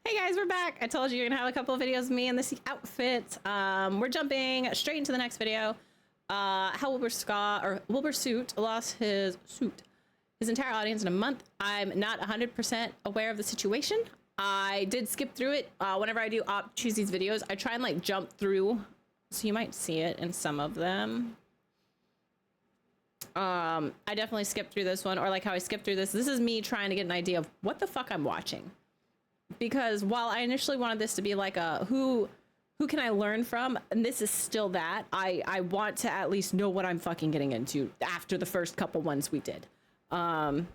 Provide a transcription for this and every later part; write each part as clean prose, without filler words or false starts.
Hey guys, we're back. I told you you're gonna have a couple of videos of me in this outfit. We're jumping straight into the next video. How Wilbur Suit lost his entire audience in a month. I'm not 100% aware of the situation. I did skip through it. Whenever I do choose these videos, I try and like jump through, so you might see it in some of them. I definitely skipped through this one, or like how I skipped through this. This is me trying to get an idea of what the fuck I'm watching. Because while I initially wanted this to be like a who can I learn from, and this is still that, I want to at least know what I'm fucking getting into after the first couple ones we did. And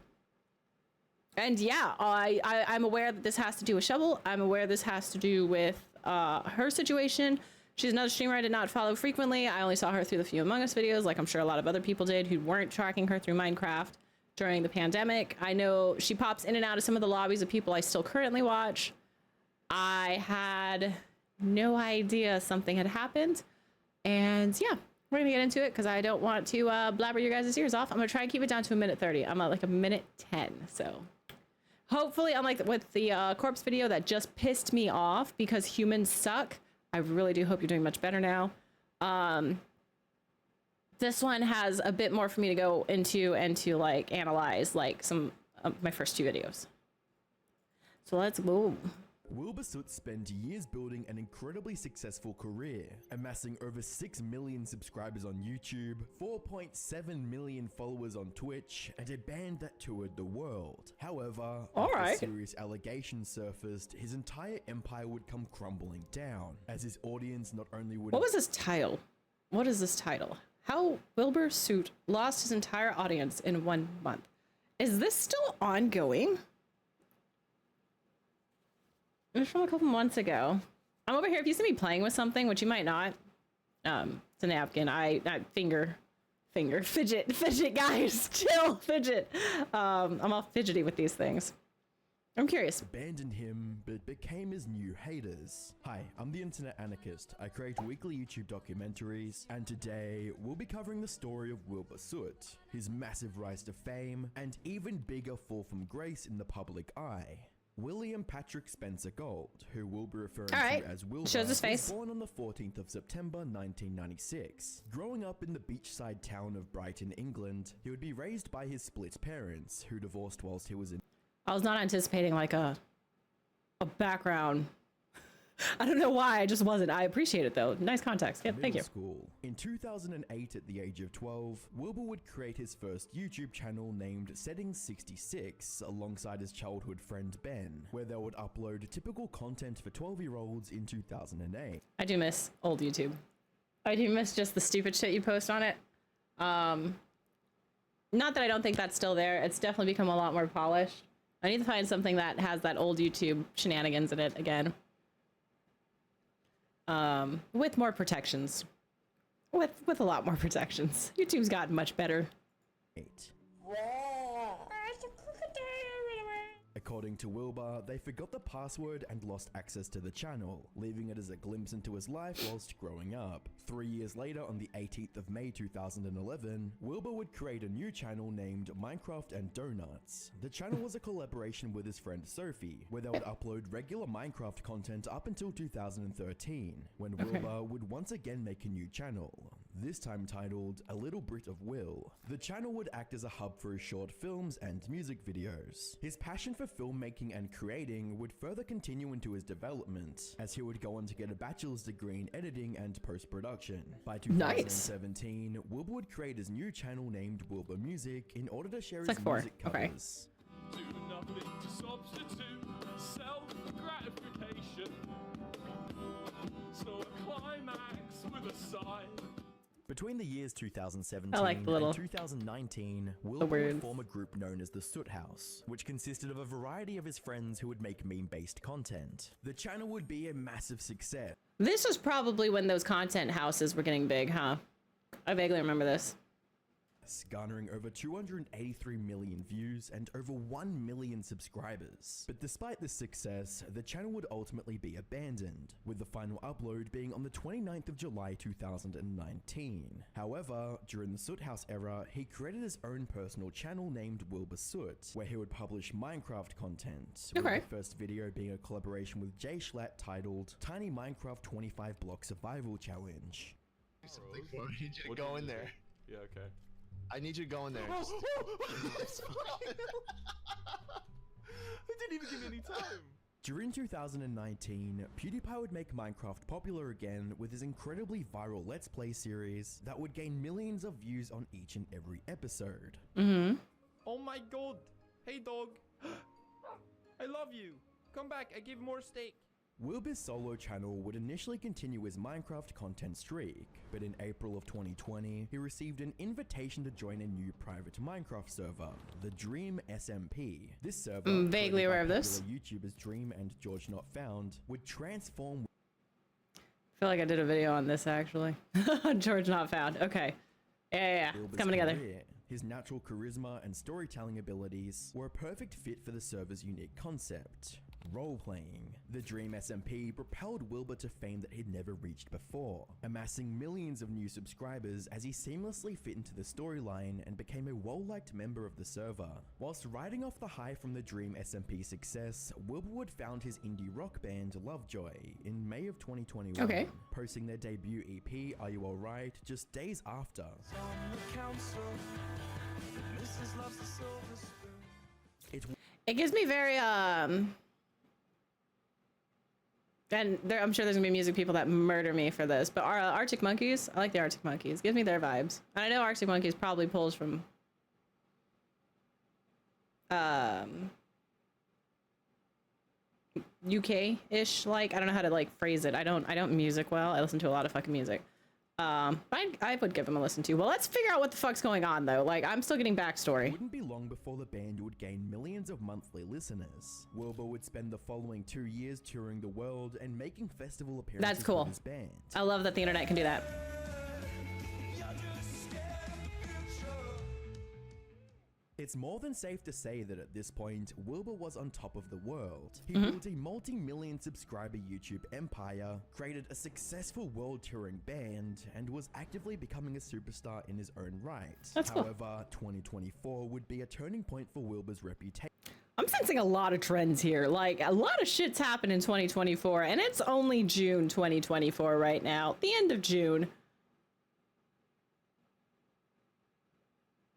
yeah, I'm aware that this has to do with Shovel. I'm aware this has to do with her situation. She's another streamer I did not follow frequently. I only saw her through the Few Among Us videos, like I'm sure a lot of other people did who weren't tracking her through Minecraft during the pandemic. I know she pops in and out of some of the lobbies of people I still currently watch. I had no idea something had happened. And yeah, we're gonna get into it because I don't want to blabber your guys' ears off. I'm gonna try and keep it down to a minute 30. I'm at like a minute 10. So hopefully, unlike with the corpse video that just pissed me off because humans suck, I really do hope you're doing much better now. This one has a bit more for me to go into and to like analyze like some of my first two videos. So let's go. Wilbur Soot spent years building an incredibly successful career, amassing over 6 million subscribers on YouTube, 4.7 million followers on Twitch, and a band that toured the world. However, after serious allegations surfaced, his entire empire would come crumbling down, as his audience not only would— What was this title? What is this title? How Wilbur Soot lost his entire audience in 1 month. Is this still ongoing? It was from a couple months ago. I'm over here. If you see me playing with something, which you might not, it's a napkin. Fidget, guys, chill, fidget. I'm all fidgety with these things. I'm curious. Abandoned him, but became his new haters. Hi, I'm the Internet Anarchist. I create weekly YouTube documentaries, and today we'll be covering the story of Wilbur Soot, his massive rise to fame, and even bigger fall from grace in the public eye. William Patrick Spencer Gold, who we'll be referring to as Wilbur, shows his face. Was born on the 14th of September 1996. Growing up in the beachside town of Brighton, England, he would be raised by his split parents, who divorced whilst he was in— I was not anticipating like a background. I don't know why, I just wasn't. I appreciate it though. Nice context. Yeah, thank you. School. In 2008, at the age of 12, Wilbur would create his first YouTube channel named Settings 66 alongside his childhood friend Ben, where they would upload typical content for 12-year-olds in 2008. I do miss old YouTube. I do miss just the stupid shit you post on it. Not that I don't think that's still there. It's definitely become a lot more polished. I need to find something that has that old YouTube shenanigans in it again. With more protections. With a lot more protections. YouTube's gotten much better. According to Wilbur, they forgot the password and lost access to the channel, leaving it as a glimpse into his life whilst growing up. 3 years later, on the 18th of May 2011, Wilbur would create a new channel named Minecraft and Donuts. The channel was a collaboration with his friend Sophie, where they would upload regular Minecraft content up until 2013, when Wilbur would once again make a new channel, this time titled A Little Bit of Will. The channel would act as a hub for his short films and music videos. His passion for filmmaking and creating would further continue into his development, as he would go on to get a bachelor's degree in editing and post-production. By 2017, Wilbur would create his new channel named Wilbur Music in order to share his music covers. Do nothing to substitute self-gratification. So a climax with a sigh. Between the years 2017 and 2019, Wilbur would form a group known as the Soot House, which consisted of a variety of his friends who would make meme-based content. The channel would be a massive success. This was probably when those content houses were getting big, huh? I vaguely remember this. garnering over 283 million views and over 1 million subscribers. But despite this success, the channel would ultimately be abandoned, with the final upload being on the 29th of July 2019. However, during the Soot House era, he created his own personal channel named Wilbur Soot, where he would publish Minecraft content, with the first video being a collaboration with Jay Schlatt titled Tiny Minecraft 25 Block Survival Challenge. We'll go in there. Yeah, okay. I need you to go in there. Just- They didn't even give me any time. During 2019, PewDiePie would make Minecraft popular again with his incredibly viral Let's Play series that would gain millions of views on each and every episode. Oh my god. Hey, dog. I love you. Come back. I give more steak. Wilbur's solo channel would initially continue his Minecraft content streak, but in April of 2020, he received an invitation to join a new private Minecraft server, the Dream SMP. This server, vaguely aware of this, YouTubers Dream and George Not Found, would transform. I feel like I did a video on this actually. George Not Found. Okay. Yeah. It's coming together. His natural charisma and storytelling abilities were a perfect fit for the server's unique concept. Role-playing. The Dream SMP propelled Wilbur to fame that he'd never reached before, amassing millions of new subscribers as he seamlessly fit into the storyline and became a well-liked member of the server. Whilst riding off the high from the Dream SMP success, Wilbur would found his indie rock band Lovejoy in May of 2021, posting their debut EP Are You Alright just days after. It gives me very and I'm sure there's gonna be music people that murder me for this, but Arctic Monkeys, I like the Arctic Monkeys. Gives me their vibes. And I know Arctic Monkeys probably pulls from UK-ish, like, I don't know how to like phrase it. I don't music well. I listen to a lot of fucking music. But I would give them a listen to. Well, let's figure out what the fuck's going on though. Like, I'm still getting backstory. It wouldn't be long before the band would gain millions of monthly listeners. Wilbur would spend the following 2 years touring the world and making festival appearances. That's cool. With his band. I love that the internet can do that. It's more than safe to say that at this point, Wilbur was on top of the world. He built a multi-million subscriber YouTube empire, created a successful world touring band, and was actively becoming a superstar in his own right. That's cool. However, 2024 would be a turning point for Wilbur's reputation. I'm sensing a lot of trends here. Like, a lot of shit's happened in 2024, and it's only June 2024 right now. The end of June.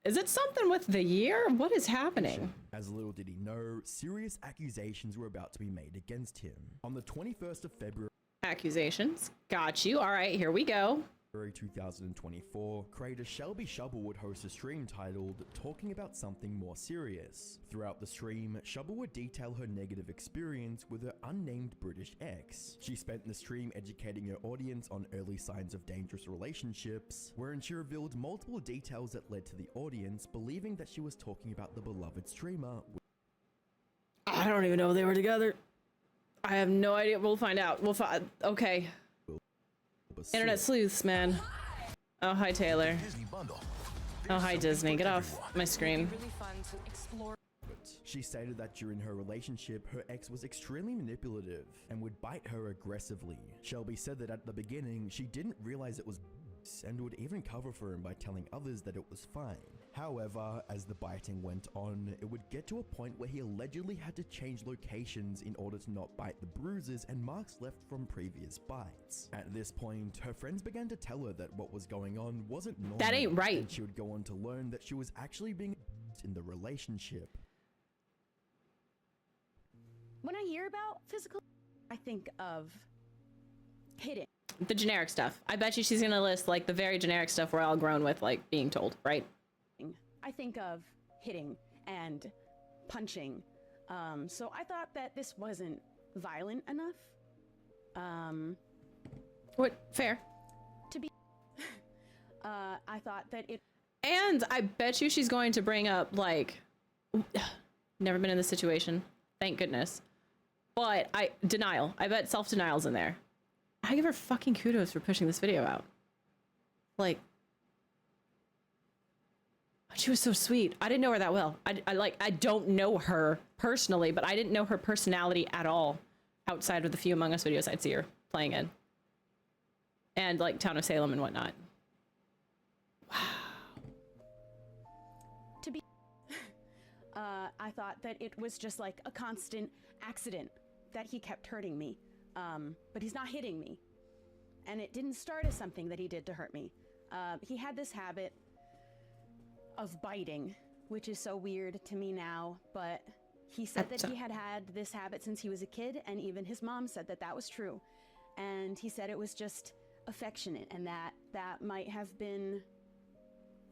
Is it something with the year? What is happening? As little did he know, serious accusations were about to be made against him. On the 21st of February, Accusations. Got you. All right, here we go. 2024, creator Shelby Shubble would host a stream titled Talking About Something More Serious. Throughout the stream, Shubble would detail her negative experience with her unnamed British ex. She spent the stream educating her audience on early signs of dangerous relationships, wherein she revealed multiple details that led to the audience believing that she was talking about the beloved streamer. I don't even know if they were together. I have no idea. We'll find out. Okay. Internet sleuths, man. Oh, hi, Taylor. Oh, hi, Disney. Get off my screen. She stated that during her relationship, her ex was extremely manipulative and would bite her aggressively. Shelby said that at the beginning, she didn't realize it was and would even cover for him by telling others that it was fine. However, as the biting went on, it would get to a point where he allegedly had to change locations in order to not bite the bruises and marks left from previous bites. At this point, her friends began to tell her that what was going on wasn't normal. That ain't right. And she would go on to learn that she was actually being abused in the relationship. When I hear about physical, I think of hitting. The generic stuff. I bet you she's gonna list like the very generic stuff we're all grown with, like being told, right? I think of hitting and punching. So I thought that this wasn't violent enough. What? Fair. To be. I thought that it. And I bet you she's going to bring up like, never been in this situation, thank goodness. But denial. I bet self-denial's in there. I give her fucking kudos for pushing this video out. Like, She was so sweet. I didn't know her that well. I don't know her personally, but I didn't know her personality at all outside of the few Among Us videos I'd see her playing in. And like Town of Salem and whatnot. To be I thought that it was just like a constant accident that he kept hurting me. But he's not hitting me. And it didn't start as something that he did to hurt me. He had this habit of biting, which is so weird to me now, but he said that he had this habit since he was a kid, and even his mom said that that was true. And he said it was just affectionate, and that might have been,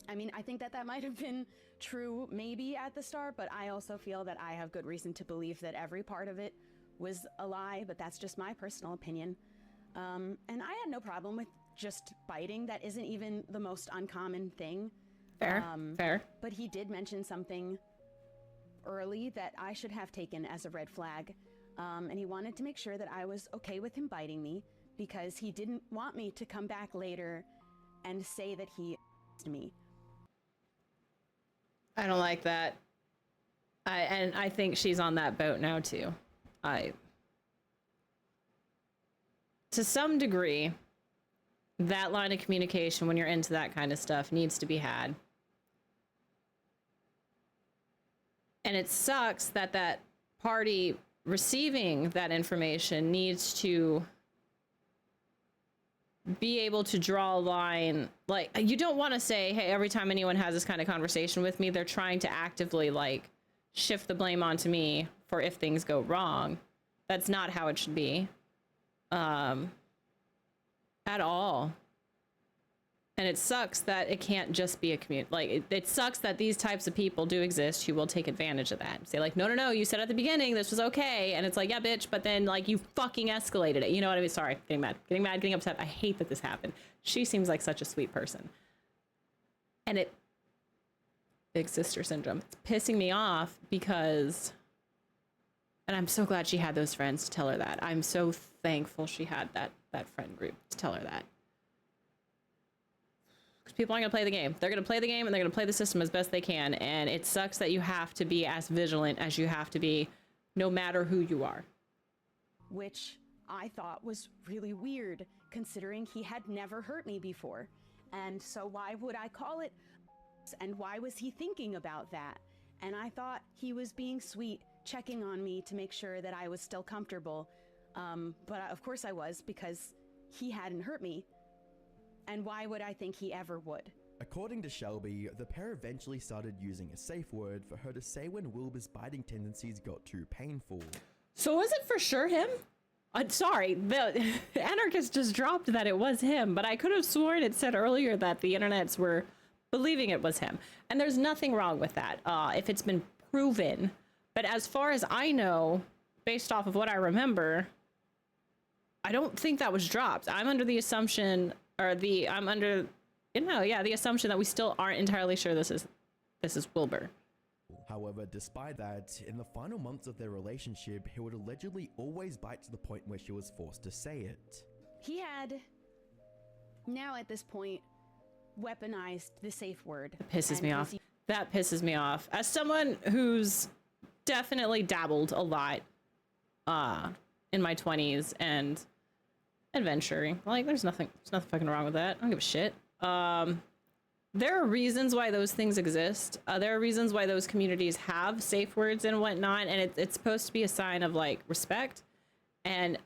I mean, I think that might have been true maybe at the start, but I also feel that I have good reason to believe that every part of it was a lie, but that's just my personal opinion. And I had no problem with just biting. That isn't even the most uncommon thing. Fair. But he did mention something early that I should have taken as a red flag. And he wanted to make sure that I was okay with him biting me because he didn't want me to come back later and say that he me. I don't like that. I think she's on that boat now too. To some degree, that line of communication when you're into that kind of stuff needs to be had. And it sucks that that party receiving that information needs to be able to draw a line. Like, you don't want to say, hey, every time anyone has this kind of conversation with me, they're trying to actively like shift the blame onto me for if things go wrong. That's not how it should be. At all. And it sucks that it can't just be a community. Like, it sucks that these types of people do exist who will take advantage of that. Say like, no, you said at the beginning this was okay. And it's like, yeah, bitch, but then like you fucking escalated it. You know what I mean? Sorry, getting mad, getting upset. I hate that this happened. She seems like such a sweet person. And big sister syndrome. It's pissing me off because, and I'm so glad she had those friends to tell her that. I'm so thankful she had that friend group to tell her that. Because people aren't going to play the game. They're going to play the game and they're going to play the system as best they can. And it sucks that you have to be as vigilant as you have to be no matter who you are. Which I thought was really weird, considering he had never hurt me before. And so why would I call it? And why was he thinking about that? And I thought he was being sweet, checking on me to make sure that I was still comfortable. But of course I was, because he hadn't hurt me. And why would I think he ever would? According to Shelby, the pair eventually started using a safe word for her to say when Wilbur's biting tendencies got too painful. So was it for sure him? Sorry, the Anarchist just dropped that it was him, but I could have sworn it said earlier that the internets were believing it was him. And there's nothing wrong with that, if it's been proven. But as far as I know, based off of what I remember, I don't think that was dropped. I'm under the assumption, the assumption that we still aren't entirely sure this is Wilbur. However, despite that, in the final months of their relationship, he would allegedly always bite to the point where she was forced to say it. He had, now at this point, weaponized the safe word. That pisses me off. That pisses me off. As someone who's definitely dabbled a lot in my 20s and adventuring, like there's nothing fucking wrong with that. I don't give a shit. There are reasons why those things exist. There are reasons why those communities have safe words and whatnot, and it's supposed to be a sign of like respect and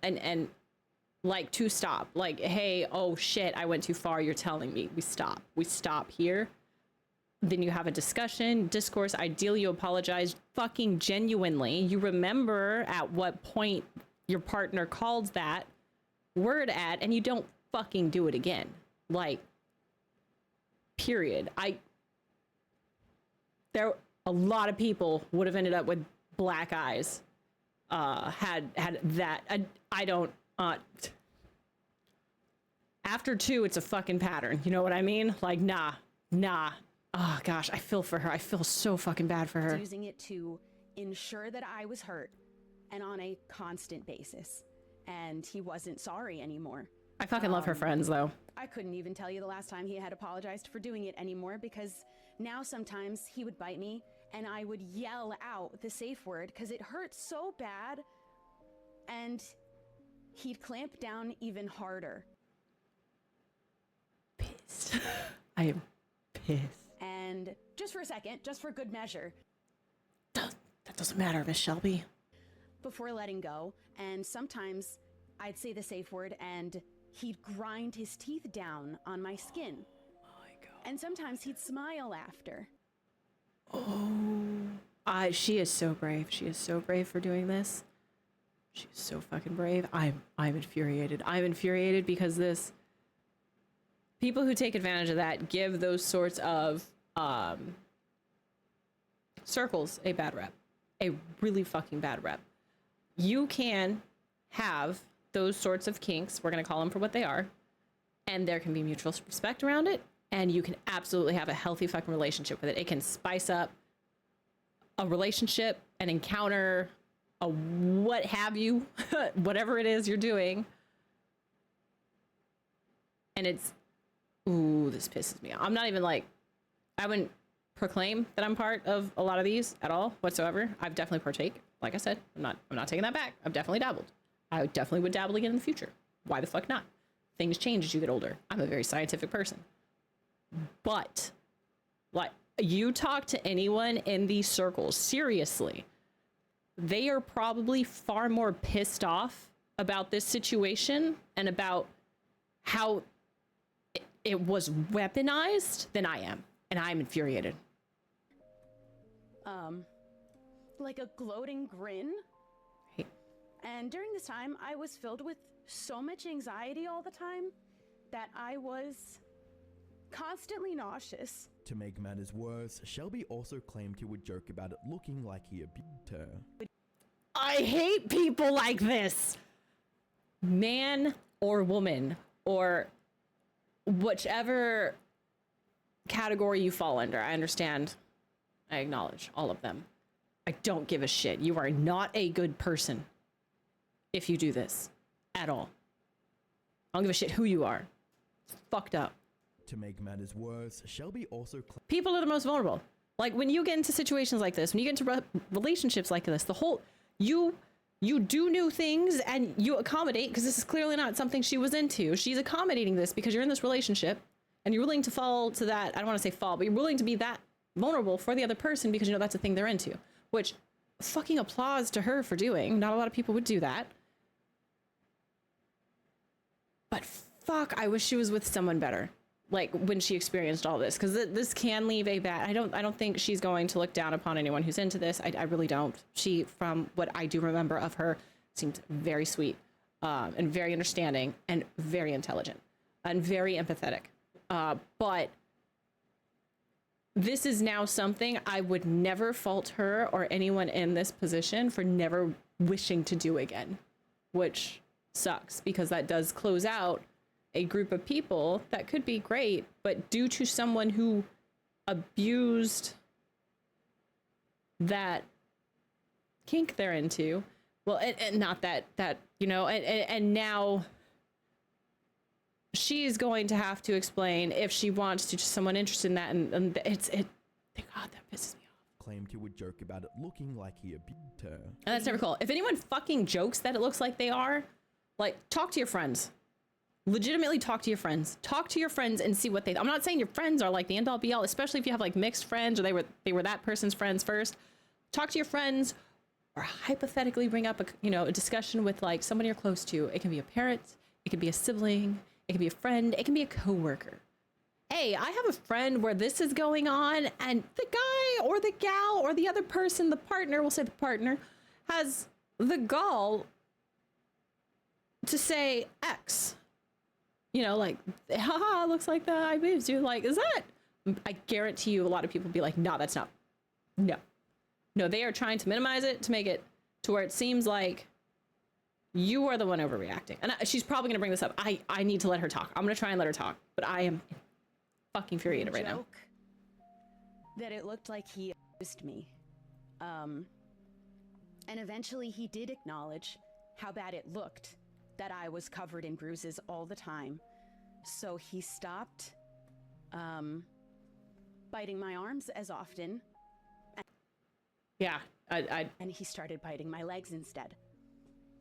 like to stop. Like, hey, oh shit, I went too far. You're telling me. We stop here. Then you have a discourse. Ideally, you apologize fucking genuinely. You remember at what point your partner called that word at, and you don't fucking do it again. Like, period. A lot of people would have ended up with black eyes had that. I don't. After 2, it's a fucking pattern. You know what I mean? Like, nah. Oh gosh, I feel for her. I feel so fucking bad for her. Using it to ensure that I was hurt, and on a constant basis. And he wasn't sorry anymore. I fucking love her friends, though. I couldn't even tell you the last time he had apologized for doing it anymore, because Now sometimes he would bite me and I would yell out the safe word because it hurt so bad, and he'd clamp down even harder. Pissed. I am pissed. And just for a second, just for good measure, That doesn't matter, Miss Shelby. before letting go, and sometimes I'd say the safe word and he'd grind his teeth down on my skin. Oh my god. And sometimes he'd smile after. Oh, she is so brave. She is so brave for doing this. She's so fucking brave. I'm infuriated. I'm infuriated because people who take advantage of that give those sorts of circles a bad rep, a really fucking bad rep. You can have those sorts of kinks. We're gonna call them for what they are, and there can be mutual respect around it. And you can absolutely have a healthy fucking relationship with it. It can spice up a relationship, an encounter, a what have you, whatever it is you're doing. And it's, ooh, this pisses me off. I'm not even like, I wouldn't proclaim that I'm part of a lot of these at all whatsoever. I've definitely partake. Like I said, I'm not taking that back. I've definitely dabbled. I definitely would dabble again in the future. Why the fuck not? Things change as you get older. I'm a very scientific person. But, like, you talk to anyone in these circles, seriously, they are probably far more pissed off about this situation and about how it was weaponized than I am. And I'm infuriated. Like a gloating grin. Hey. And during this time, I was filled with so much anxiety all the time that I was constantly nauseous. To make matters worse, Shelby also claimed he would joke about it looking like he abused her. I hate people like this. Man or woman, or whichever category you fall under. I understand. I acknowledge all of them. I don't give a shit. You are not a good person if you do this at all. I don't give a shit who you are. It's fucked up. To make matters worse, Shelby also People are the most vulnerable. Like when you get into situations like this, when you get into relationships like this, the whole, you do new things and you accommodate, because this is clearly not something she was into. She's accommodating this because you're in this relationship and you're willing to fall to that. I don't want to say fall, but you're willing to be that vulnerable for the other person because you know that's a thing they're into, which fucking applause to her for doing. Not a lot of people would do that. But fuck, I wish she was with someone better. Like when she experienced all this, because this can leave a bad. I don't think she's going to look down upon anyone who's into this. I really don't. She, from what I do remember of her, seems very sweet, and very understanding and very intelligent and very empathetic. But this is now something I would never fault her or anyone in this position for never wishing to do again, which sucks because that does close out a group of people that could be great, but due to someone who abused that kink they're into, well, and not that, you know, and now she's going to have to explain if she wants to someone interested in that, and God, that pisses me off. claimed he would joke about it looking like he abused her. And that's never cool. If anyone fucking jokes that it looks like they are, like, talk to your friends. Legitimately talk to your friends. Talk to your friends and see what they. I'm not saying your friends are like the end all be all, especially if you have like mixed friends or they were that person's friends first. Talk to your friends, or hypothetically bring up a discussion with like somebody you're close to. It can be a parent, it can be a sibling, it can be a friend, it can be a coworker. Hey, I have a friend where this is going on, and the guy or the gal or the other person, the partner, we'll say the partner, has the gall to say X. You know, like, haha, looks like that I moved you. Like, is that? I guarantee you a lot of people be like, no, that's not. No. No, they are trying to minimize it to make it to where it seems like you are the one overreacting. And she's probably going to bring this up. I need to let her talk. I'm going to try and let her talk. But I am fucking infuriated right now. That it looked like he abused me. And eventually he did acknowledge how bad it looked. That I was covered in bruises all the time. So he stopped biting my arms as often, Yeah, and he started biting my legs instead.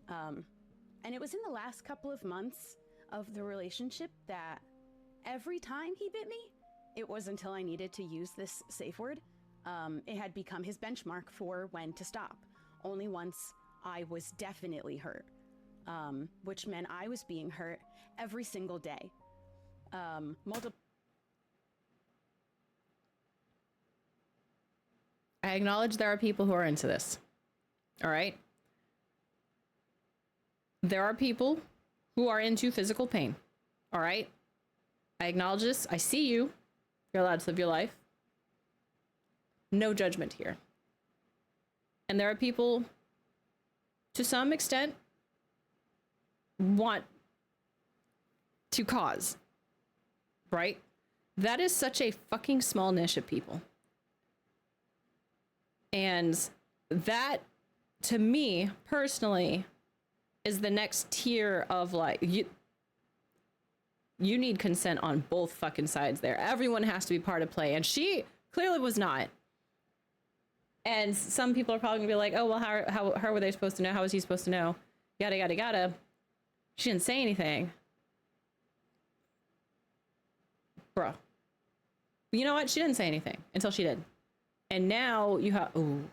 And it was in the last couple of months of the relationship that every time he bit me, it was until I needed to use this safe word. It had become his benchmark for when to stop. Only once I was definitely hurt, which meant I was being hurt every single day. I acknowledge there are people who are into this. All right. There are people who are into physical pain. All right. I acknowledge this. I see you. You're allowed to live your life. No judgment here. And there are people, to some extent, want to cause. Right? That is such a fucking small niche of people. And that, to me, personally, is the next tier of like, you need consent on both fucking sides there. Everyone has to be part of play. And she clearly was not. And some people are probably gonna be like, oh, well, how were they supposed to know? How was he supposed to know? Yada, yada, yada. She didn't say anything. Bro. You know what? She didn't say anything until she did. And now you have, ooh,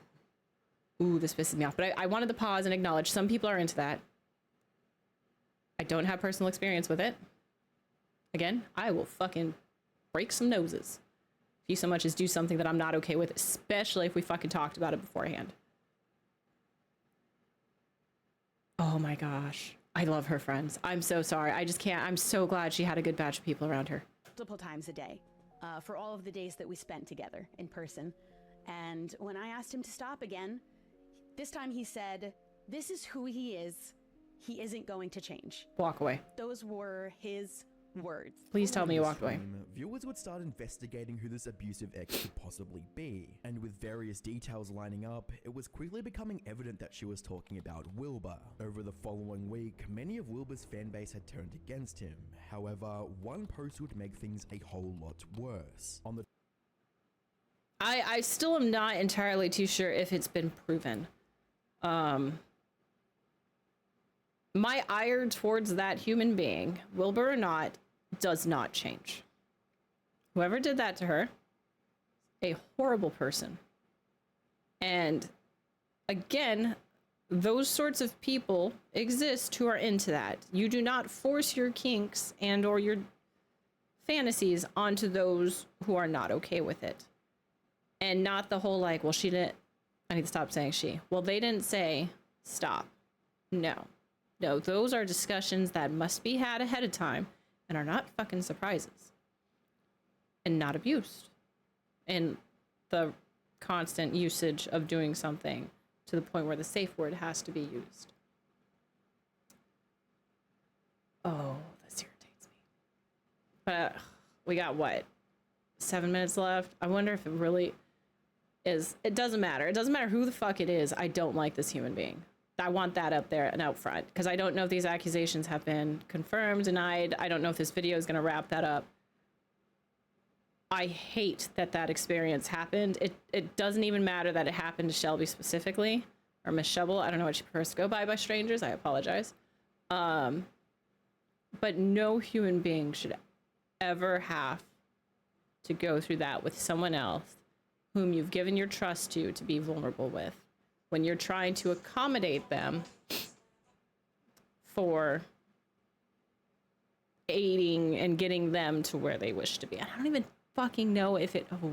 this pisses me off. But I wanted to pause and acknowledge some people are into that. I don't have personal experience with it. Again, I will fucking break some noses if you so much as do something that I'm not okay with, especially if we fucking talked about it beforehand. Oh my gosh. I love her friends. I'm so sorry. I just can't. I'm so glad she had a good batch of people around her. Multiple times a day for all of the days that we spent together in person. And when I asked him to stop again, this time he said, this is who he is. He isn't going to change. Walk away. Those were his words. Please tell me you walked away. Stream, viewers would start investigating who this abusive ex could possibly be, and with various details lining up, it was quickly becoming evident that she was talking about Wilbur. Over the following week, many of Wilbur's fanbase had turned against him. However, one post would make things a whole lot worse. On the I still am not entirely too sure if it's been proven. My ire towards that human being, Wilbur or not, does not change. Whoever did that to her, a horrible person. And again, those sorts of people exist who are into that. You do not force your kinks and or your fantasies onto those who are not okay with it. And not the whole like, well, she didn't, I need to stop saying she. Well, they didn't say stop. No, those are discussions that must be had ahead of time and are not fucking surprises and not abused. And the constant usage of doing something to the point where the safe word has to be used. Oh, this irritates me. But we got what? 7 minutes left. I wonder if it really is. It doesn't matter. It doesn't matter who the fuck it is. I don't like this human being. I want that up there and out front because I don't know if these accusations have been confirmed, denied. I don't know if this video is going to wrap that up. I hate that experience happened. It doesn't even matter that it happened to Shelby specifically, or Miss Shovel. I don't know what she prefers to go by strangers. I apologize. But no human being should ever have to go through that with someone else whom you've given your trust to be vulnerable with when you're trying to accommodate them for aiding and getting them to where they wish to be. I don't even fucking know if it, oh,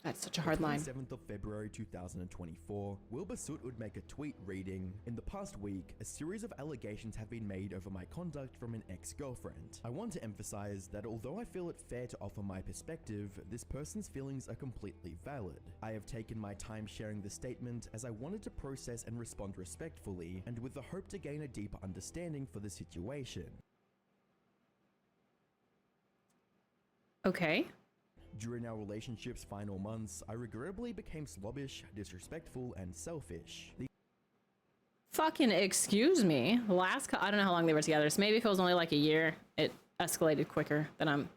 that's such a hard line. 7th of February 2024, Wilbur Soot would make a tweet reading, "In the past week, a series of allegations have been made over my conduct from an ex-girlfriend. I want to emphasize that although I feel it fair to offer my perspective, this person's feelings are completely valid. I have taken my time sharing the statement as I wanted to process and respond respectfully and with the hope to gain a deeper understanding for the situation." Okay. During our relationship's final months, I regrettably became slobbish, disrespectful, and selfish. Fucking excuse me. I don't know how long they were together, so maybe if it was only like a year, it escalated quicker than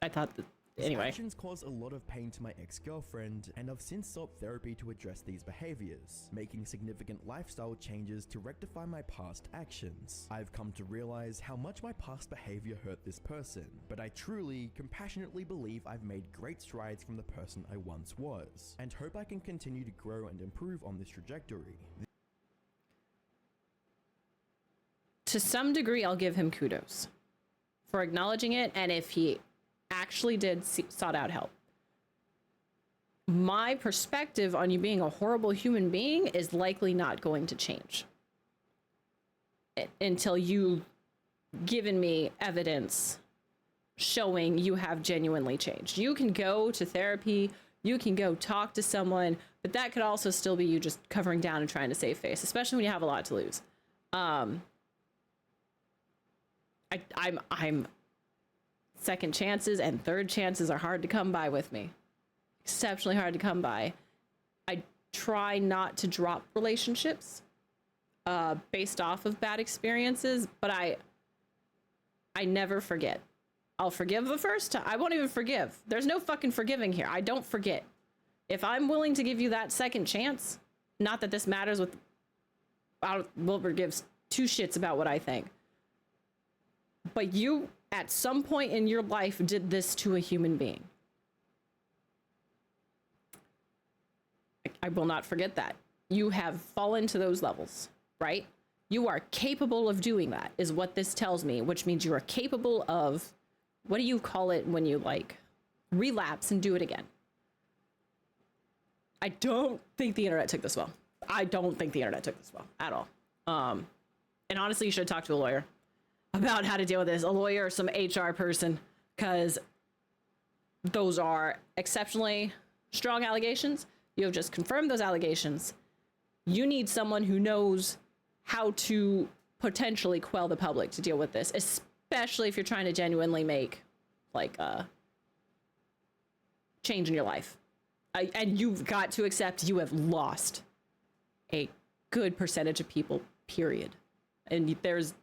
I thought that His anyway. actions caused a lot of pain to my ex-girlfriend, and I've since sought therapy to address these behaviors, making significant lifestyle changes to rectify my past actions. I've come to realize how much my past behavior hurt this person, but I truly, compassionately believe I've made great strides from the person I once was, and hope I can continue to grow and improve on this trajectory. To some degree, I'll give him kudos for acknowledging it, and if he actually did sought out help. My perspective on you being a horrible human being is likely not going to change until you've given me evidence showing you have genuinely changed. You can go to therapy, you can go talk to someone, but that could also still be you just covering down and trying to save face, especially when you have a lot to lose. I'm second chances and third chances are hard to come by with me. Exceptionally hard to come by. I try not to drop relationships based off of bad experiences, but I never forget. I'll forgive the first time. I won't even forgive. There's no fucking forgiving here. I don't forget. If I'm willing to give you that second chance, not that this matters with Wilbur gives two shits about what I think. But you, at some point in your life, did this to a human being. I will not forget that. You have fallen to those levels, right? You are capable of doing that, is what this tells me, which means you are capable of, what do you call it when you, like, relapse and do it again? I don't think the internet took this well. I don't think the internet took this well at all. And honestly, you should talk to a lawyer about how to deal with this, a lawyer or some HR person, because those are exceptionally strong allegations. You have just confirmed those allegations. You need someone who knows how to potentially quell the public to deal with this, especially if you're trying to genuinely make like a change in your life. And you've got to accept you have lost a good percentage of people, period. And there's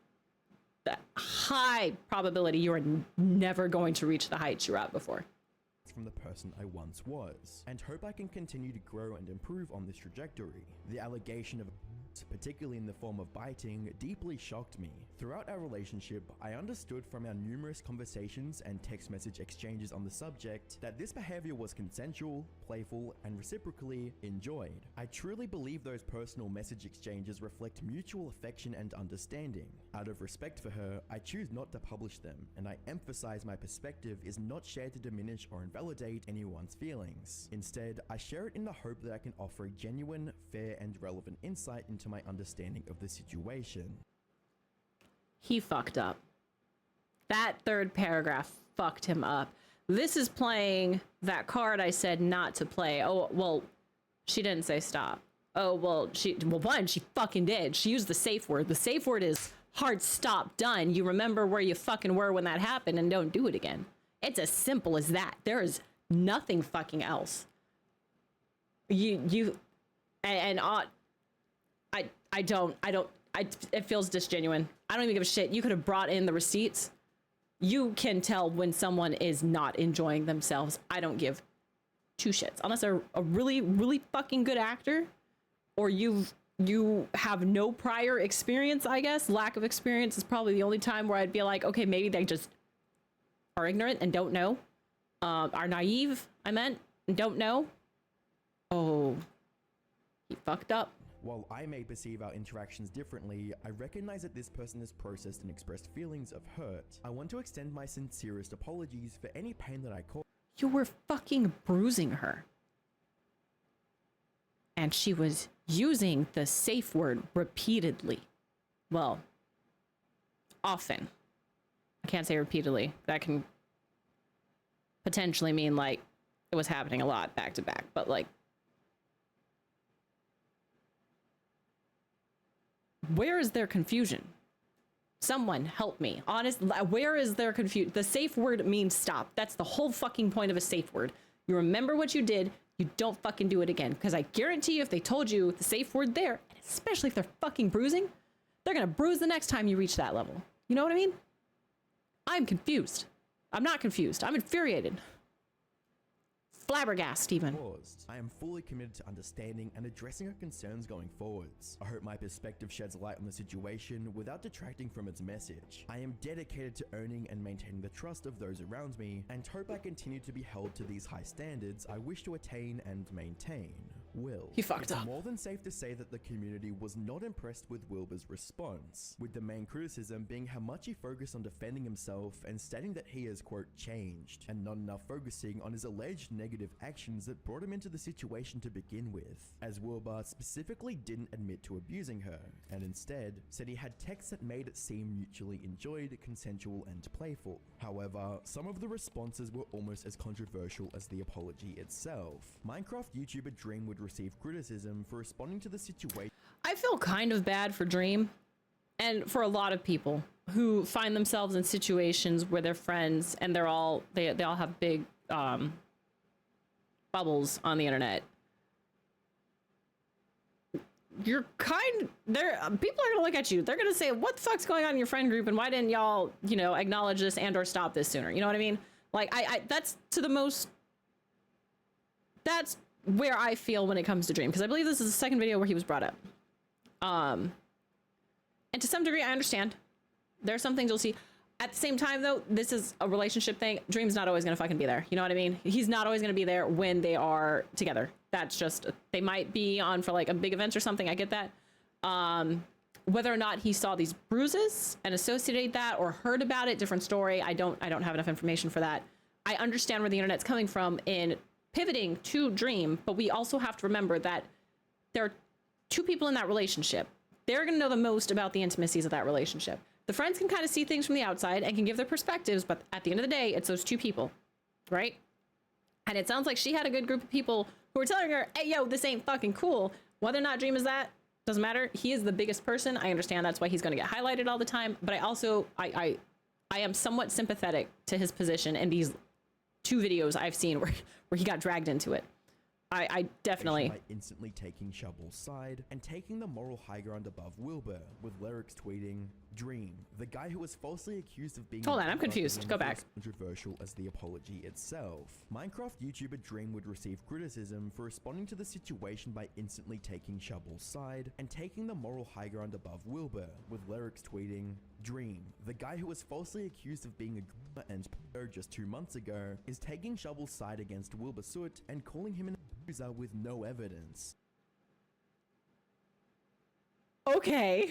that high probability you are never going to reach the heights you were at before. From the person I once was, and hope I can continue to grow and improve on this trajectory. The allegation of, particularly in the form of biting, deeply shocked me. Throughout our relationship, I understood from our numerous conversations and text message exchanges on the subject that this behavior was consensual, playful, and reciprocally enjoyed. I truly believe those personal message exchanges reflect mutual affection and understanding. Out of respect for her, I choose not to publish them, and I emphasize my perspective is not shared to diminish or invalidate anyone's feelings. Instead, I share it in the hope that I can offer a genuine, fair, and relevant insight into my understanding of the situation. He fucked up. That third paragraph fucked him up. This is playing that card I said not to play. Oh, well, she didn't say stop. Oh, well, she fucking did. She used the safe word. The safe word is hard stop, done. You remember where you fucking were when that happened and don't do it again. It's as simple as that. There is nothing fucking else. It feels disgenuine. I don't even give a shit. You could have brought in the receipts. You can tell when someone is not enjoying themselves. I don't give two shits. Unless they're a really, really fucking good actor, or you have no prior experience, I guess. Lack of experience is probably the only time where I'd be like, okay, maybe they just are ignorant and don't know. Are naive, I meant, and don't know. Oh, he fucked up. While I may perceive our interactions differently, I recognize that this person has processed and expressed feelings of hurt. I want to extend my sincerest apologies for any pain that I caused. You were fucking bruising her. And she was using the safe word repeatedly. Well, often. I can't say repeatedly. That can potentially mean like it was happening a lot back to back, but like, where is their confusion? Someone help me. Honest, where is their confusion? The safe word means stop. That's the whole fucking point of a safe word. You remember what you did, you don't fucking do it again. Because I guarantee you, if they told you the safe word there, and especially if they're fucking bruising, they're gonna bruise the next time you reach that level. You know what I mean? I'm confused. I'm not confused. I'm infuriated. flabbergasted even. Paused. I am fully committed to understanding and addressing her concerns going forwards. I hope my perspective sheds light on the situation without detracting from its message. I am dedicated to earning and maintaining the trust of those around me, and hope I continue to be held to these high standards I wish to attain and maintain. Will. He fucked It's up. more than safe to say that the community was not impressed with Wilbur's response, with the main criticism being how much he focused on defending himself and stating that he has, quote, changed, and not enough focusing on his alleged negative actions that brought him into the situation to begin with, as Wilbur specifically didn't admit to abusing her, and instead said he had texts that made it seem mutually enjoyed, consensual, and playful. However, some of the responses were almost as controversial as the apology itself. Minecraft YouTuber Dream would receive criticism for responding to the situation. I feel kind of bad for Dream and for a lot of people who find themselves in situations where they're friends and they all have big bubbles on the internet. You're people are gonna look at you. They're gonna say, what the fuck's going on in your friend group, and why didn't y'all, acknowledge this and or stop this sooner? You know what I mean? Like that's where I feel when it comes to Dream, because I believe this is the second video where he was brought up. And to some degree, I understand. There are some things you'll see. At the same time, though, this is a relationship thing. Dream's not always gonna fucking be there. You know what I mean? He's not always gonna be there when they are together. That's just, they might be on for like a big event or something. I get that. Whether or not he saw these bruises and associated that or heard about it, different story. I don't have enough information for that. I understand where the internet's coming from in pivoting to Dream, but we also have to remember that there are two people in that relationship. They're going to know the most about the intimacies of that relationship. The friends can kind of see things from the outside and can give their perspectives, but at the end of the day, it's those two people, right? And it sounds like she had a good group of people who were telling her, hey, yo, this ain't fucking cool. Whether or not Dream is that, doesn't matter. He is the biggest person. I understand that's why he's going to get highlighted all the time. But I also, I am somewhat sympathetic to his position in these two videos I've seen where he got dragged into it. I definitely... By instantly taking Shovel's side and taking the moral high ground above Wilbur, with lyrics tweeting, Dream, the guy who was falsely accused of being... Hold on, I'm confused. Go back. ...controversial as the apology itself. Minecraft YouTuber Dream would receive criticism for responding to the situation by instantly taking Shovel's side and taking the moral high ground above Wilbur, with lyrics tweeting, Dream, the guy who was falsely accused of being a and just 2 months ago, is taking Shovel's side against Wilbur Soot and calling him an abuser with no evidence. Okay.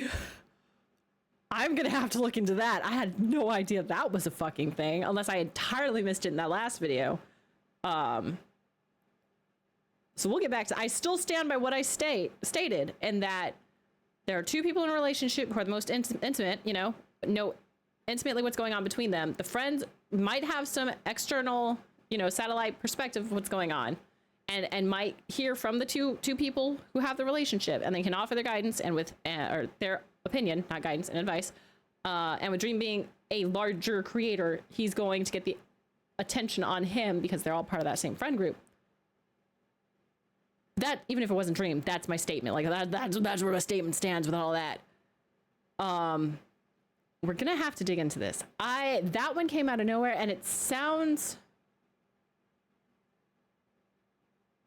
I'm gonna have to look into that. I had no idea that was a fucking thing, unless I entirely missed it in that last video. So we'll get back to... I still stand by what I stated, in that there are two people in a relationship who are the most intimate, know intimately what's going on between them. The friends might have some external, satellite perspective of what's going on, and might hear from the two people who have the relationship, and they can offer their guidance and or their opinion, not guidance and advice. And with Dream being a larger creator, he's going to get the attention on him because they're all part of that same friend group. That, even if it wasn't Dream, that's my statement. Like that's where my statement stands with all that. We're gonna have to dig into this. That one came out of nowhere, and it sounds...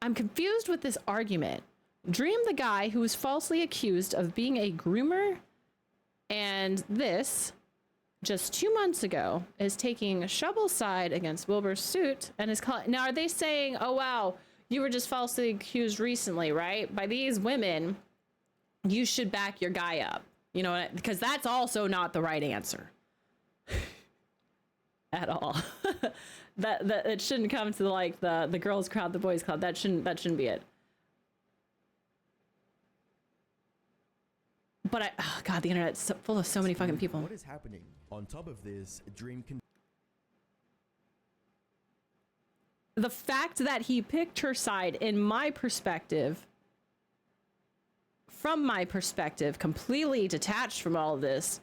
I'm confused with this argument. Dream, the guy who was falsely accused of being a groomer, and this, just 2 months ago, is taking Shovel's side against Wilbur's suit, and is calling... Now, are they saying, oh wow, you were just falsely accused recently, right? By these women, you should back your guy up. You know what? Because that's also not the right answer. At all. that it shouldn't come to like the girls crowd, the boys club. That shouldn't be it. But oh god, the internet's full of so many fucking people. What is happening? On top of this, Dream can... The fact that he picked her side, in my perspective, from my perspective, completely detached from all of this,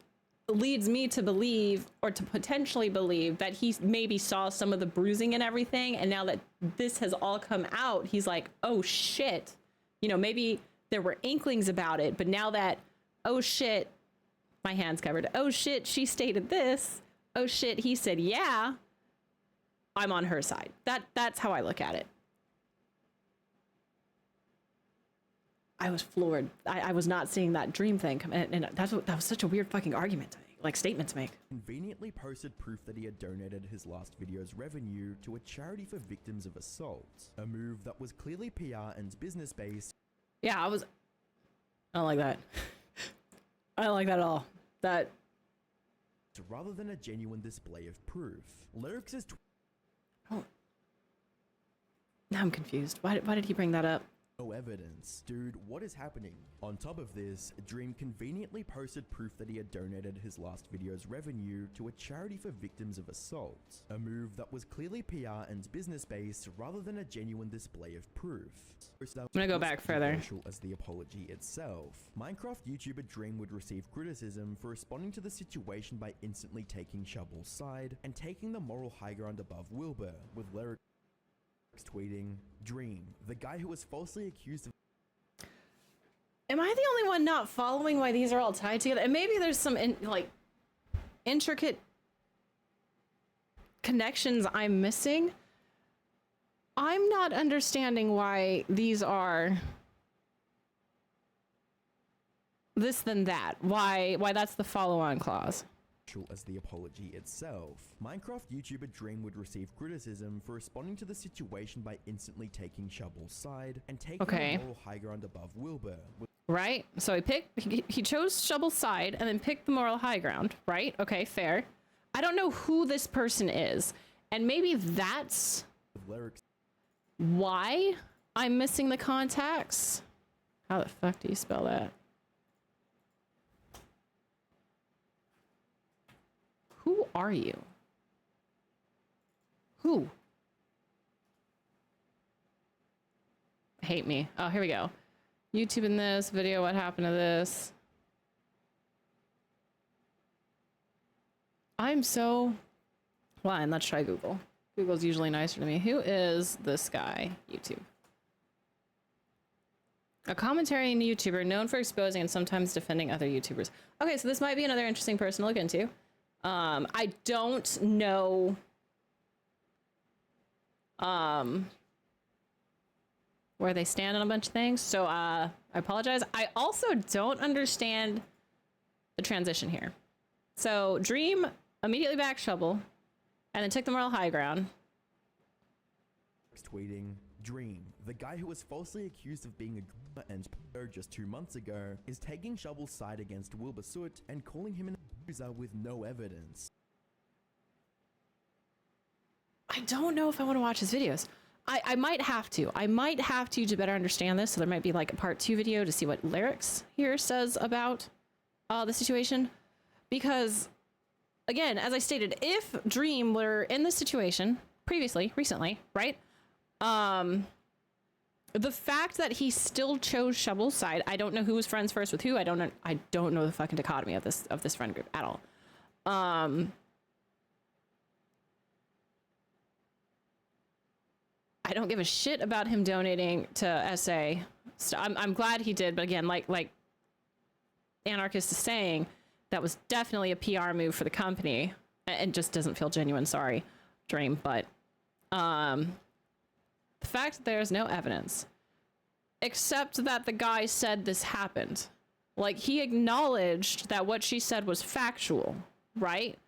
leads me to believe, or to potentially believe, that he maybe saw some of the bruising and everything, and now that this has all come out, he's like, oh shit. Maybe there were inklings about it, but now that, oh shit, my hand's covered. Oh shit, she stated this. Oh shit, he said yeah. I'm on her side. That's how I look at it. I was floored. I was not seeing that dream thing come in, and that was such a weird fucking argument to make, like statement to make. Conveniently posted proof that he had donated his last video's revenue to a charity for victims of assault. A move that was clearly PR and business based. Yeah, I don't like that. I don't like that at all. That Rather than a genuine display of proof. Lyrics is oh. Now I'm confused. Why did he bring that up? no evidence. Dude, what is happening? On top of this, Dream conveniently posted proof that he had donated his last video's revenue to a charity for victims of assault. A move that was clearly PR and business based rather than a genuine display of proof. I'm gonna go back further. As the apology itself. Minecraft YouTuber Dream would receive criticism for responding to the situation by instantly taking Shovel's side and taking the moral high ground above Wilbur, with lyrics tweeting, Dream, the guy who was falsely accused of. Am I the only one not following why these are all tied together? And maybe there's some intricate connections I'm missing. I'm not understanding why these are this then that. Why that's the follow-on clause. As the apology itself. Minecraft YouTuber Dream would receive criticism for responding to the situation by instantly taking Shovel's side and taking the moral high ground above Wilbur. Right? So he chose Shovel's side and then picked the moral high ground, right? Okay, fair. I don't know who this person is, and maybe that's why I'm missing the contacts. How the fuck do you spell that? Who are you? Who? Hate me. Oh, here we go. YouTube in this video, what happened to this? I'm so blind. Let's try Google. Google's usually nicer to me. Who is this guy? YouTube. A commentary YouTuber known for exposing and sometimes defending other YouTubers. Okay, so this might be another interesting person to look into. I don't know where they stand on a bunch of things, so I apologize. I also don't understand the transition here. So Dream immediately backed Shovel and then took the moral high ground. Tweeting, Dream, the guy who was falsely accused of being a and just 2 months ago, is taking Shovel's side against Wilbur Soot and calling him an abuser with no evidence. I don't know if I want to watch his videos. I might have to. I might have to better understand this, so there might be like a part 2 video to see what Lyrics here says about the situation. Because, again, as I stated, if Dream were in this situation recently, right? The fact that he still chose Shovel's side, I don't know who was friends first with who. I don't know the fucking dichotomy of this friend group at all. I don't give a shit about him donating to SA. So I'm glad he did, but again, like Anarchist is saying, that was definitely a PR move for the company, and just doesn't feel genuine. Sorry, Dream, but the fact that there's no evidence, except that the guy said this happened. Like, he acknowledged that what she said was factual, right?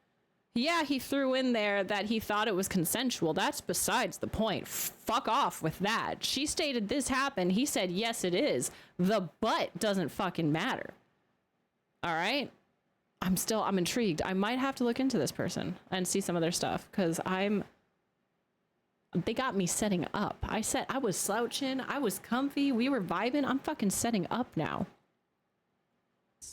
Yeah, he threw in there that he thought it was consensual. That's besides the point. Fuck off with that. She stated this happened. He said, yes, it is. The but doesn't fucking matter. All right? I'm intrigued. I might have to look into this person and see some of their stuff, because they got me setting up. I was slouching. I was comfy. We were vibing. I'm fucking setting up now.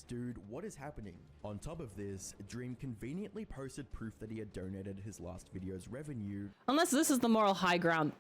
Dude, what is happening? On top of this, Dream conveniently posted proof that he had donated his last video's revenue. Unless this is the moral high ground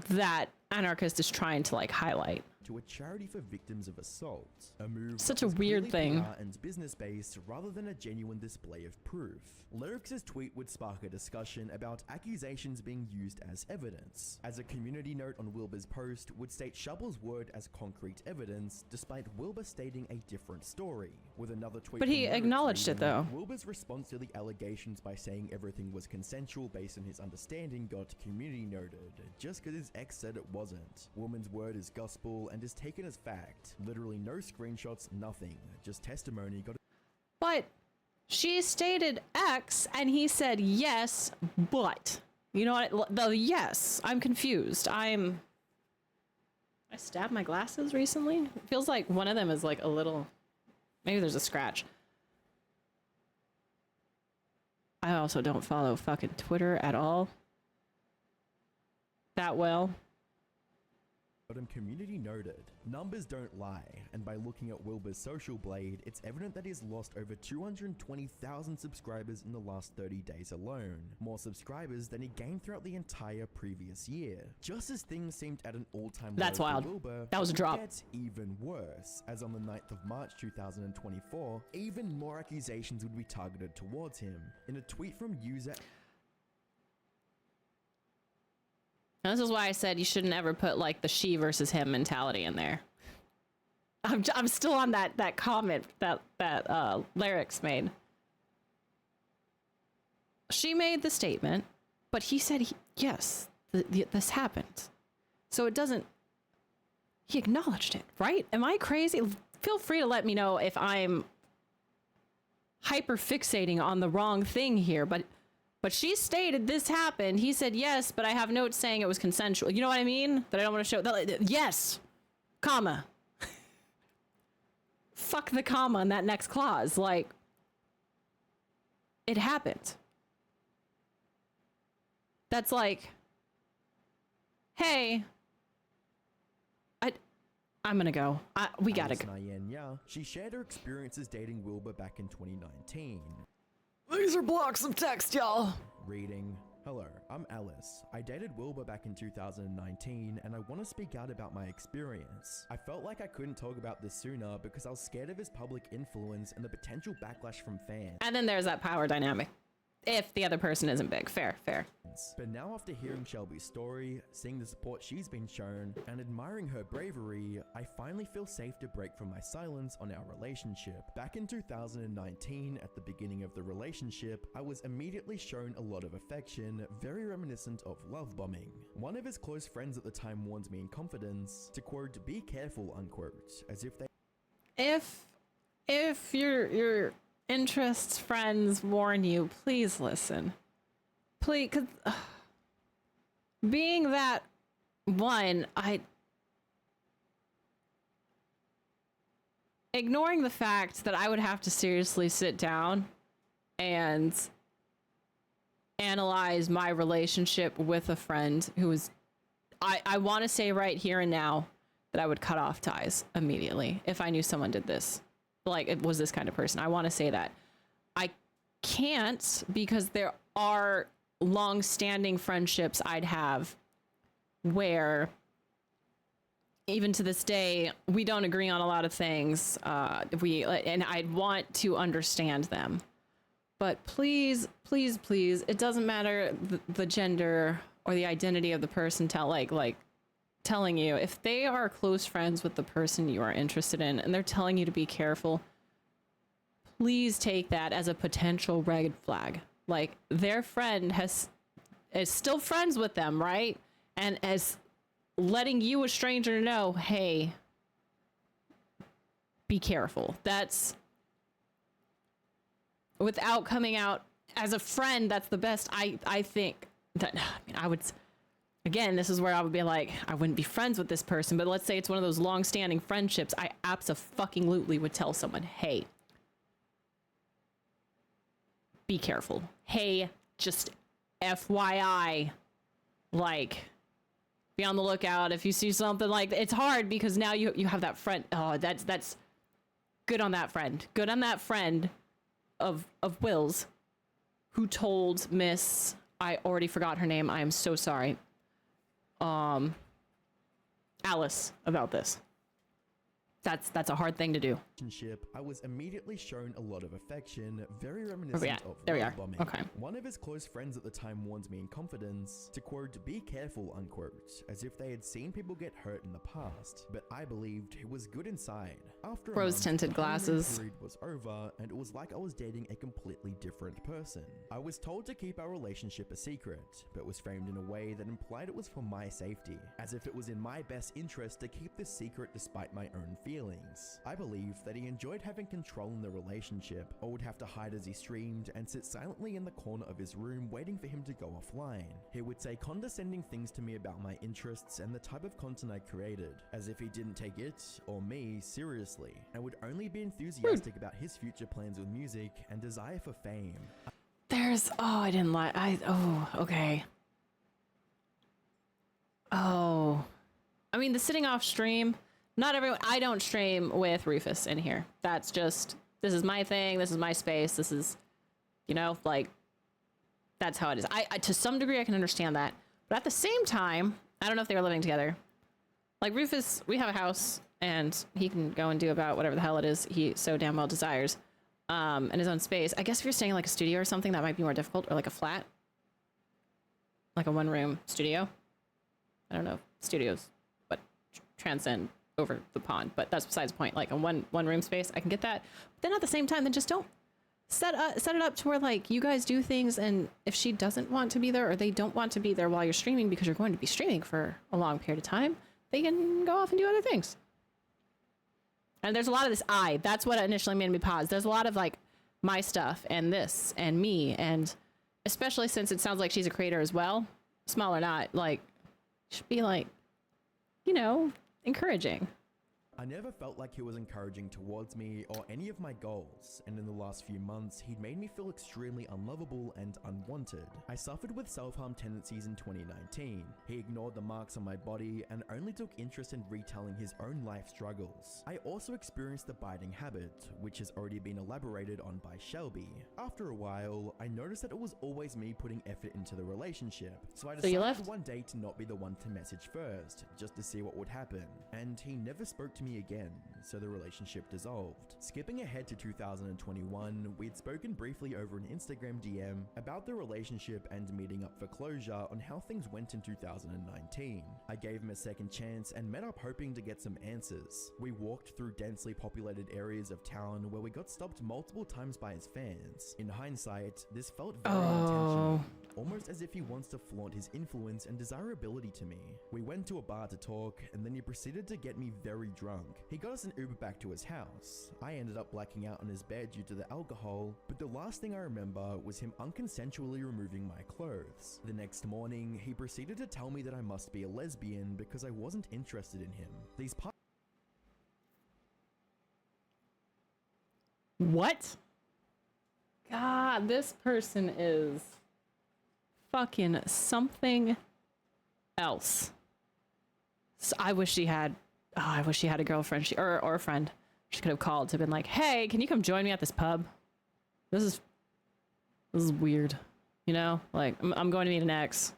that Anarchist is trying to like highlight. To a charity for victims of assault. A move such a weird thing. And business based rather than a genuine display of proof. Lyrics' tweet would spark a discussion about accusations being used as evidence, as a community note on Wilbur's post would state Shovel's word as concrete evidence, despite Wilbur stating a different story. With another tweet, but he acknowledged it though. Wilbur's response to the allegations by saying everything was consensual based on his understanding got community noted, just because his ex said it wasn't. Woman's word is gospel and is taken as fact. Literally no screenshots, nothing. Just testimony got. But she stated X and he said yes, but. You know what? The yes. I'm confused. I stabbed my glasses recently. It feels like one of them is like a little. Maybe there's a scratch. I also don't follow fucking Twitter at all that well. Community noted. Numbers don't lie, and by looking at Wilbur's social blade, it's evident that he's lost over 220,000 subscribers in the last 30 days alone. More subscribers than he gained throughout the entire previous year. Just as things seemed at an all-time low That's for wild. Wilbur, That was a drop. it gets even worse, as on the 9th of March 2024, even more accusations would be targeted towards him. In a tweet from user And this is why I said you shouldn't ever put like the she versus him mentality in there. I'm still on that comment that Lyrics made. She made the statement, but he said yes, this happened. So it doesn't. He acknowledged it, right? Am I crazy? Feel free to let me know if I'm hyper fixating on the wrong thing here, but she stated this happened. He said yes, but I have notes saying it was consensual. You know what I mean? That I don't want to show. Yes, comma. Fuck the comma in that next clause. Like, it happened. That's like, hey, I'm gonna go. We gotta go. She shared her experiences dating Wilbur back in 2019. These are blocks of text, y'all. Reading. Hello, I'm Alice. I dated Wilbur back in 2019 and I want to speak out about my experience. I felt like I couldn't talk about this sooner because I was scared of his public influence and the potential backlash from fans. And then there's that power dynamic. If the other person isn't big. Fair. But now after hearing Shelby's story, seeing the support she's been shown, and admiring her bravery, I finally feel safe to break from my silence on our relationship. Back in 2019, at the beginning of the relationship, I was immediately shown a lot of affection, very reminiscent of love bombing. One of his close friends at the time warned me in confidence to quote, "Be careful," unquote, as if they... If your interests friends warn you, please listen. Please, cause being that one, ignoring the fact that I would have to seriously sit down and analyze my relationship with a friend who is, I want to say right here and now that I would cut off ties immediately if I knew someone did this. Like, it was this kind of person. I want to say that. I can't because there are long-standing friendships I'd have where even to this day we don't agree on a lot of things. And I'd want to understand them. But please, it doesn't matter the gender or the identity of the person telling you, if they are close friends with the person you are interested in and they're telling you to be careful, please take that as a potential red flag. Like, their friend is still friends with them, right? And as letting you, a stranger, know, hey, be careful. That's, without coming out as a friend, that's the best. I think that, I would... Again, this is where I would be like, I wouldn't be friends with this person, but let's say it's one of those long-standing friendships. I abso-fucking-lutely would tell someone, hey, be careful. Hey, just FYI, like, be on the lookout if you see something like that. It's hard because now you have that friend. Oh, that's good on that friend. Good on that friend of Will's who told Miss, I already forgot her name. I am so sorry. Alice about this. That's a hard thing to do. relationship, I was immediately shown a lot of affection, very Where we reminiscent at? of There we love are. bombing. Okay. One of his close friends at the time warned me in confidence to quote, "Be careful," unquote, as if they had seen people get hurt in the past, but I believed he was good inside. After a month, Rose-tinted the honeymoon glasses. period was over, and it was like I was dating a completely different person. I was told to keep our relationship a secret, but was framed in a way that implied it was for my safety, as if it was in my best interest to keep this secret despite my own feelings. I believed that he enjoyed having control in the relationship, or would have to hide as he streamed and sit silently in the corner of his room waiting for him to go offline. He would say condescending things to me about my interests and the type of content I created, as if he didn't take it, or me, seriously, and would only be enthusiastic about his future plans with music and desire for fame. There's, oh, I didn't like, okay. Oh, I mean, the sitting off stream, not everyone, I don't stream with Rufus in here. That's just, this is my thing. This is my space. This is, you know, like, that's how it is. I to some degree, I can understand that. But at the same time, I don't know if they were living together. Like Rufus, we have a house and he can go and do about whatever the hell it is he so damn well desires. And his own space. I guess if you're staying in like a studio or something, that might be more difficult, or like a flat, like a one-room studio. I don't know if studios, but transcend over the pond, but that's besides the point. Like a one-room space, I can get that. But then at the same time, then just don't set it up to where like you guys do things, and if she doesn't want to be there or they don't want to be there while you're streaming because you're going to be streaming for a long period of time, they can go off and do other things. And there's a lot of this that's what initially made me pause. There's a lot of like my stuff and this and me, and especially since it sounds like she's a creator as well, small or not, like should be like, you know, encouraging. I never felt like he was encouraging towards me or any of my goals, and in the last few months, he'd made me feel extremely unlovable and unwanted. I suffered with self-harm tendencies in 2019. He ignored the marks on my body and only took interest in retelling his own life struggles. I also experienced the biting habit, which has already been elaborated on by Shelby. After a while, I noticed that it was always me putting effort into the relationship, so I So you decided left? one day to not be the one to message first, just to see what would happen, and he never spoke to me again, so the relationship dissolved. Skipping ahead to 2021, we'd spoken briefly over an Instagram DM about the relationship and meeting up for closure on how things went in 2019. I gave him a second chance and met up hoping to get some answers. We walked through densely populated areas of town where we got stopped multiple times by his fans. In hindsight, this felt very intentional, almost as if he wants to flaunt his influence and desirability to me. We went to a bar to talk, and then he proceeded to get me very drunk. He got us an Uber back to his house. I ended up blacking out on his bed due to the alcohol, but the last thing I remember was him unconsensually removing my clothes. The next morning, he proceeded to tell me that I must be a lesbian because I wasn't interested in him. What? God, this person is fucking something else. So I wish she had a girlfriend or a friend she could have called to have been like, hey, can you come join me at this pub? This is weird. You know, like I'm going to meet an ex.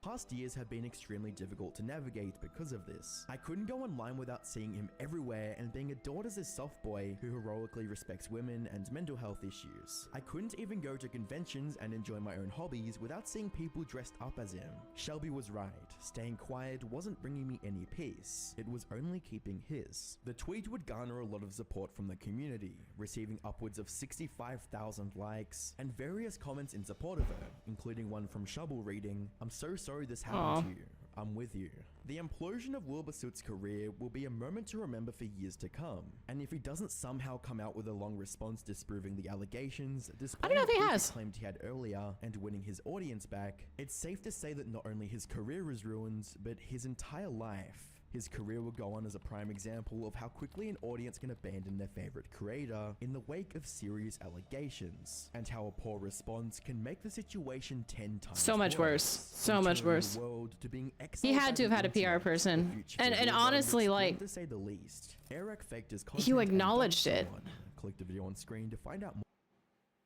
Past years have been extremely difficult to navigate because of this. I couldn't go online without seeing him everywhere and being adored as this soft boy who heroically respects women and mental health issues. I couldn't even go to conventions and enjoy my own hobbies without seeing people dressed up as him. Shelby was right. Staying quiet wasn't bringing me any peace. It was only keeping his. The tweet would garner a lot of support from the community, receiving upwards of 65,000 likes and various comments in support of her, including one from Shubble reading, "I'm so sorry this happened to you. I'm with you." The implosion of Wilbursuit's career will be a moment to remember for years to come, and if he doesn't somehow come out with a long response disproving the allegations, I don't know if he the has. claimed he had earlier, and winning his audience back, it's safe to say that not only his career is ruined, but his entire life. His career will go on as a prime example of how quickly an audience can abandon their favorite creator in the wake of serious allegations, and how a poor response can make the situation 10 times So much worse. So much turning the worse. world to being He had to have had a PR person. And honestly, like, to say the least. Eric faked his you acknowledged it. Click the video on screen to find out more.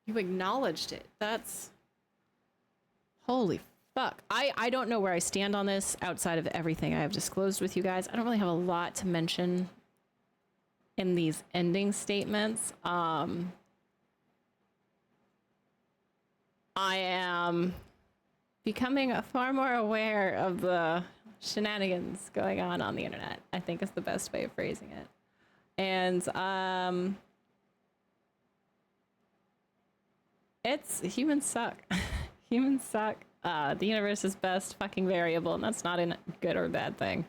You acknowledged it. That's holy fuck. I don't know where I stand on this outside of everything I have disclosed with you guys. I don't really have a lot to mention in these ending statements. I am becoming far more aware of the shenanigans going on the internet, I think is the best way of phrasing it. And humans suck. Humans suck. The universe is best fucking variable, and that's not a good or bad thing.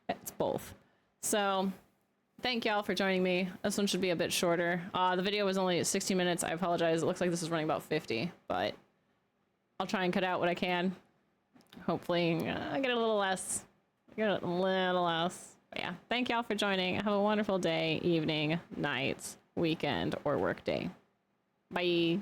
It's both. So thank y'all for joining me. This one should be a bit shorter. The video was only 60 minutes. I apologize. It looks like this is running about 50, but I'll try and cut out what I can. Hopefully I get a little less. But yeah, thank y'all for joining. Have a wonderful day, evening, night, weekend, or work day. Bye.